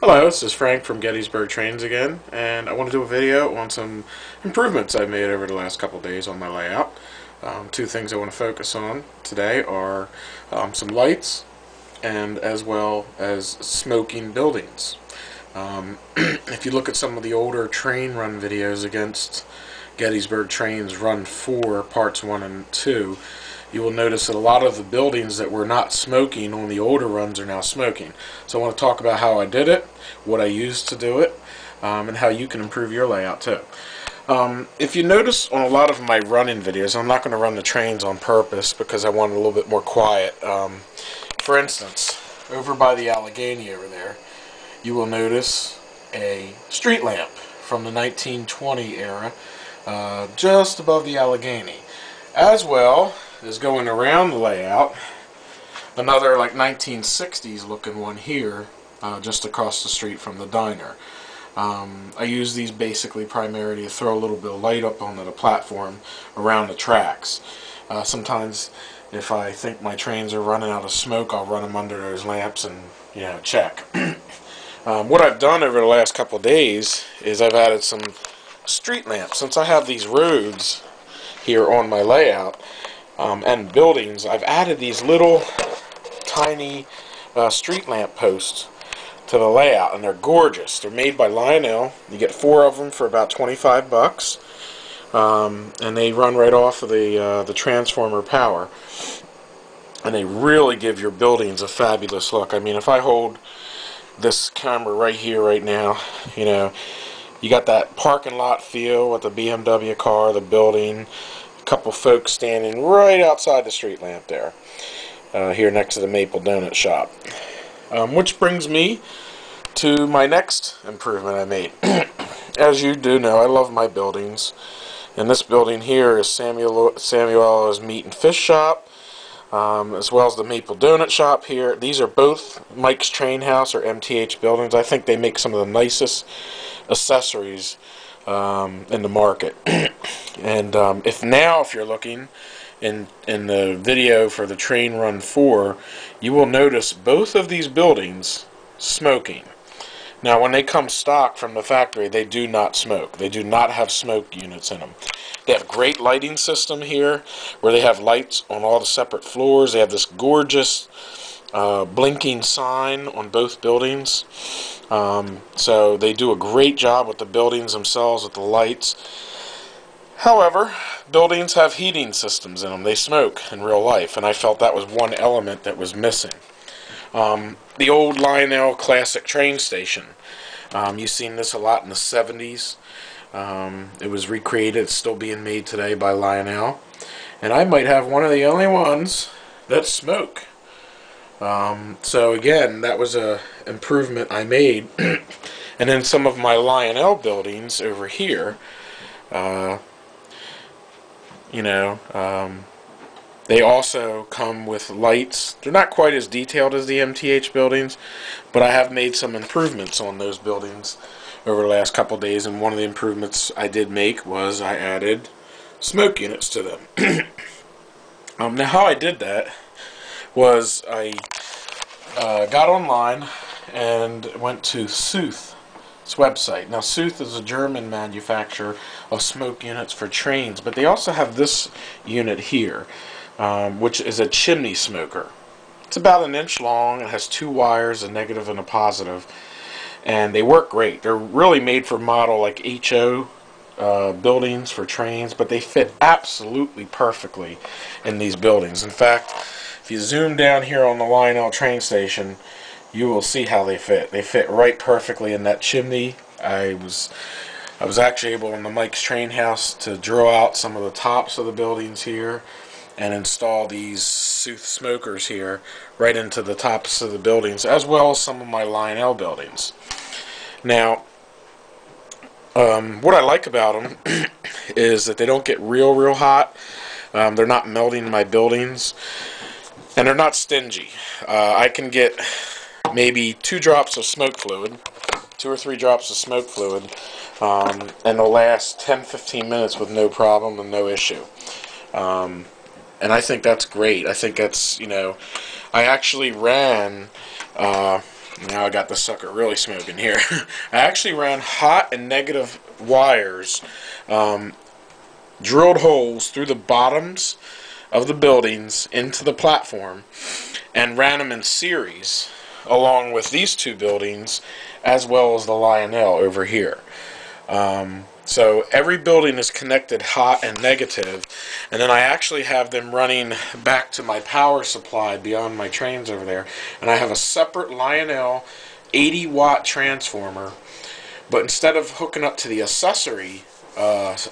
Hello, this is Frank from Gettysburg Trains again, and I want to do a video on some improvements I've made over the last couple of days on my layout. Two things I want to focus on today are some lights and as well as smoking buildings. If you look at some of the older train run videos against Gettysburg Trains Run 4 Parts 1 and 2, you will notice that a lot of the buildings that were not smoking on the older runs are now smoking. So I want to talk about how I did it, what I used to do it, and how you can improve your layout too. If you notice on a lot of my running videos, I'm not going to run the trains on purpose because I want it a little bit more quiet. For instance, over by the Allegheny over there, you will notice a street lamp from the 1920 era just above the Allegheny. As well as going around the layout, another like 1960s looking one here just across the street from the diner. I use these basically primarily to throw a little bit of light up onto the platform around the tracks. Sometimes if I think my trains are running out of smoke, I'll run them under those lamps and check. What I've done over the last couple of days is I've added some street lamps. Since I have these roads here on my layout and buildings, I've added these little tiny street lamp posts to the layout, and they're gorgeous. They're made by Lionel. You get 4 of them for about 25 bucks, and they run right off of the transformer power, and they really give your buildings a fabulous look. I mean, if I hold this camera right here right now, you got that parking lot feel with the BMW car, the building, a couple folks standing right outside the street lamp there, here next to the Maple Donut shop. Which brings me to my next improvement I made. As you do know, I love my buildings, and this building here is Samuel's Meat and Fish Shop, as well as the Maple Donut shop here. These are both Mike's Train House or MTH buildings. I think they make some of the nicest accessories in the market. And if you're looking in the video for the Train Run 4, you will notice both of these buildings smoking. Now, when they come stock from the factory, they do not smoke. They do not have smoke units in them. They have great lighting system here, where they have lights on all the separate floors. They have this gorgeous blinking sign on both buildings. So they do a great job with the buildings themselves, with the lights. However, buildings have heating systems in them. They smoke in real life, and I felt that was one element that was missing. The old Lionel Classic train station. You've seen this a lot in the 70s. It was recreated. It's still being made today by Lionel. And I might have one of the only ones that smoke. So again, that was a improvement I made. And then some of my Lionel buildings over here, they also come with lights. They're not quite as detailed as the MTH buildings, but I have made some improvements on those buildings over the last couple of days, and one of the improvements I did make was I added smoke units to them. Now how I did that was I got online and went to Sooth's website. Now, Sooth is a German manufacturer of smoke units for trains, but they also have this unit here, which is a chimney smoker. It's about 1 inch long. It has 2 wires, a negative and a positive, and they work great. They're really made for model like HO buildings for trains, but they fit absolutely perfectly in these buildings. In fact, if you zoom down here on the Lionel train station, you will see how they fit. They fit right perfectly in that chimney. I was actually able in the Mike's Train House to draw out some of the tops of the buildings here and install these Sooth smokers here right into the tops of the buildings, as well as some of my Lionel buildings. Now, what I like about them is that they don't get real hot. They're not melting my buildings, and they're not stingy. I can get maybe 2 drops of smoke fluid, 2 or 3 drops of smoke fluid, and they'll last 10-15 minutes with no problem and no issue. And I think that's great. I think that's, I actually ran Now I got the sucker really smoking here. I actually ran hot and negative wires, drilled holes through the bottoms of the buildings into the platform, and ran them in series along with these two buildings as well as the Lionel over here. So every building is connected hot and negative, and then I actually have them running back to my power supply beyond my trains over there, and I have a separate Lionel 80-watt transformer, but instead of hooking up to the accessory part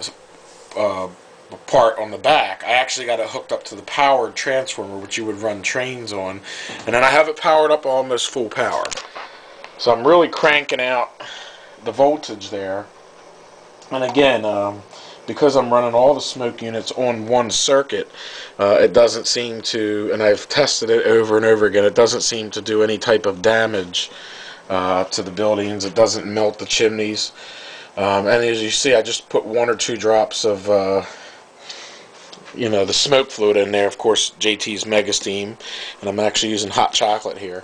on the back, I actually got it hooked up to the powered transformer, which you would run trains on, and then I have it powered up almost full power. So I'm really cranking out the voltage there. And again, because I'm running all the smoke units on one circuit, it doesn't seem to, and I've tested it over and over again, it doesn't seem to do any type of damage to the buildings. It doesn't melt the chimneys. And as you see, I just put 1 or 2 drops of the smoke fluid in there. Of course, JT's Mega Steam, and I'm actually using hot chocolate here.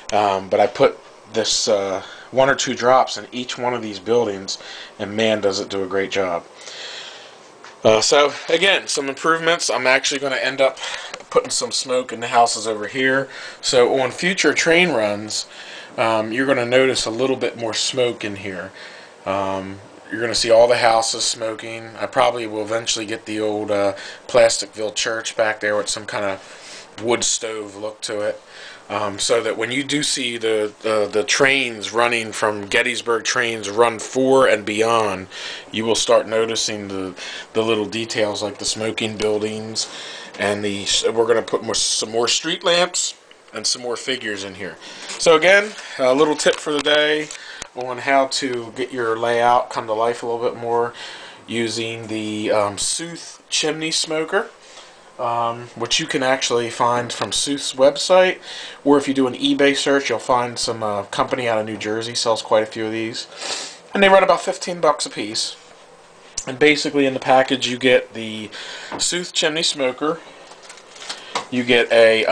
But I put this 1 or 2 drops in each one of these buildings, and man, does it do a great job. So again, some improvements. I'm actually going to end up putting some smoke in the houses over here. So on future train runs, you're going to notice a little bit more smoke in here. You're going to see all the houses smoking. I probably will eventually get the old Plasticville church back there with some kind of wood stove look to it. So that when you do see the trains running from Gettysburg trains run 4 and beyond, you will start noticing the little details like the smoking buildings, and we're going to put some more street lamps and some more figures in here. So again, a little tip for the day on how to get your layout come to life a little bit more using the Sooth chimney smoker. Which you can actually find from Sooth's website, or if you do an eBay search, you'll find some company out of New Jersey sells quite a few of these, and they run about 15 bucks a piece. And basically in the package you get the Sooth chimney smoker, you get a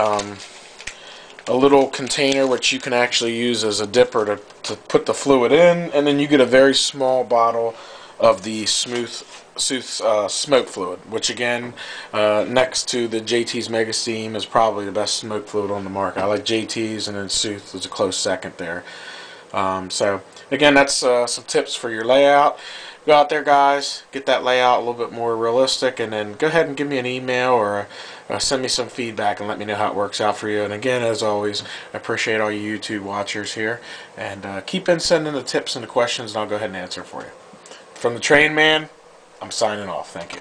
little container which you can actually use as a dipper to put the fluid in, and then you get a very small bottle of the Sooth's smoke fluid, which again, next to the JT's Mega Steam, is probably the best smoke fluid on the market. I like JT's, and then Sooth is a close second there. So again, that's some tips for your layout. Go out there, guys, get that layout a little bit more realistic, and then go ahead and give me an email or send me some feedback and let me know how it works out for you. And again, as always, I appreciate all you YouTube watchers here, and keep in sending the tips and the questions, and I'll go ahead and answer for you. From the Train Man, I'm signing off. Thank you.